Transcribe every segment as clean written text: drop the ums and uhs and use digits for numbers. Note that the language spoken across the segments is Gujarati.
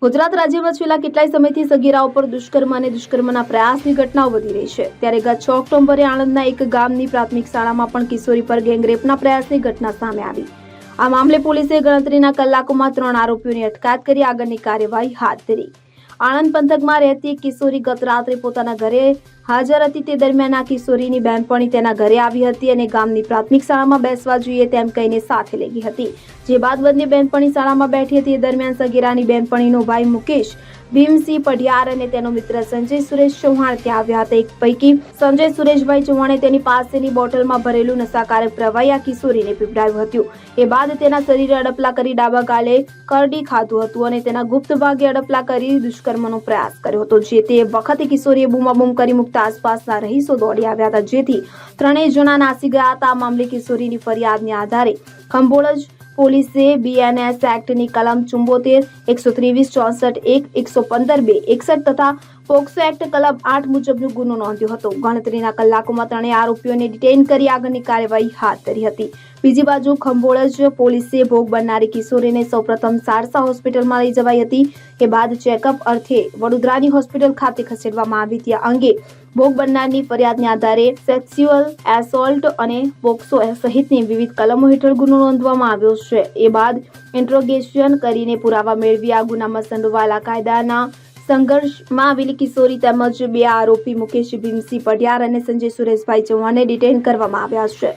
ગુજરાત રાજ્યમાં છેલ્લા કેટલાય સમયથી સગીરાઓ પર દુષ્કર્મ અને દુષ્કર્મના પ્રયાસની ઘટનાઓ વધી રહી છે. ત્યારે ગત 6 ઓક્ટોબરે આણંદના એક ગામની પ્રાથમિક શાળામાં પણ કિશોરી પર ગેંગરેપના પ્રયાસની ઘટના સામે આવી. આ મામલે પોલીસે ગણતરીના કલાકોમાં 3 આરોપીઓની અટકાયત કરી આગળની કાર્યવાહી હાથ ધરી. આણંદ પંથકમાં રહેતી એક કિશોરી ગત રાત્રે પોતાના ઘરે હાજર હતી. તે દરમિયાન આ કિશોરીની બહેનપણી તેના ઘરે આવી હતી અને ગામની પ્રાથમિક શાળામાં બેસવા જોઈએ તેમ કહીને સાથે લઈ ગઈ હતી. જે બાદ બંને બહેનપણી શાળામાં બેઠી હતી. એ દરમિયાન સગીરાની બહેનપણીનો ભાઈ મુકેશ ભીમસિંહ પઢિયાર અને તેનો મિત્ર સંજય સુરેશ ચૌહાણ ત્યાં આવ્યા હતા. એક પૈકી સંજય સુરેશભાઈ ચૌહાણે તેની પાસેની બોટલમાં ભરેલું નશાકારક પ્રવાહી આ કિશોરીને પીવડાવ્યું હતું. એ બાદ તેના શરીરે અડપલા કરી ડાબા ગાલે કરડી ખાધું હતું અને તેના ગુપ્ત ભાગે અડપલા કરી દુષ્કર્મનો પ્રયાસ કર્યો હતો. જે તે વખતે કિશોરીએ બૂમાબૂમ કરી મૂકતા આસપાસના રહીશો દોડી આવ્યા હતા, જેથી ત્રણેય જણા નાસી ગયા હતા. આ મામલે કિશોરીની ફરિયાદને આધારે ખંભોળજ પોલીસે બીએનએસ એક્ટની કલમ 74, 123, 64, 1, 115, 2, 61 તથા પોક્સો એક્ટ કલમ 8 મુજબનો ગુનો નોંધ્યો હતો. ગણતરીના કલાકોમાં ત્રણેય આરોપીઓને ડિટેઇન કરી આગળની કાર્યવાહી હાથ ધરી હતી. બીજી બાજુ ખંભોળજ પોલીસે ભોગ બનનારી કિશોરીને સૌપ્રથમ સારસા હોસ્પિટલમાં લઈ જવાઈ હતી. એ બાદ ચેકઅપ અર્થે વડોદરાની હોસ્પિટલ ખાતે ખસેડવામાં આવી હતી. આ અંગે ભોગ બનનારની ફરિયાદને આધારે સેક્સ્યુઅલ એસોલ્ટ અને પોક્સો સહિતની વિવિધ કલમો હેઠળ ગુનો નોંધવામાં આવ્યો છે. એ બાદ ઇન્ટ્રોગેશન કરીને પુરાવા મેળવી આ ગુનામાં સંડોવાયેલા કાયદાના સંઘર્ષમાં આવેલી કિશોરી તેમજ 2 આરોપી મુકેશ ભીમસિંહ પઢિયાર અને સંજય સુરેશભાઈ ચૌહાણને ડિટેઇન કરવામાં આવ્યા છે.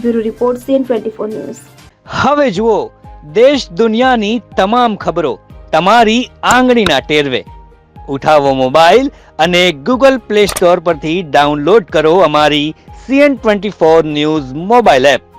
Bureau report CN24 news. હવે જુઓ દેશ દુનિયાની તમામ ખબરો તમારી આંગળીના ટેરવે. ઉઠાવો મોબાઈલ અને Google Play Store પરથી ડાઉનલોડ કરો અમારી CN24 ન્યૂઝ મોબાઈલ એપ.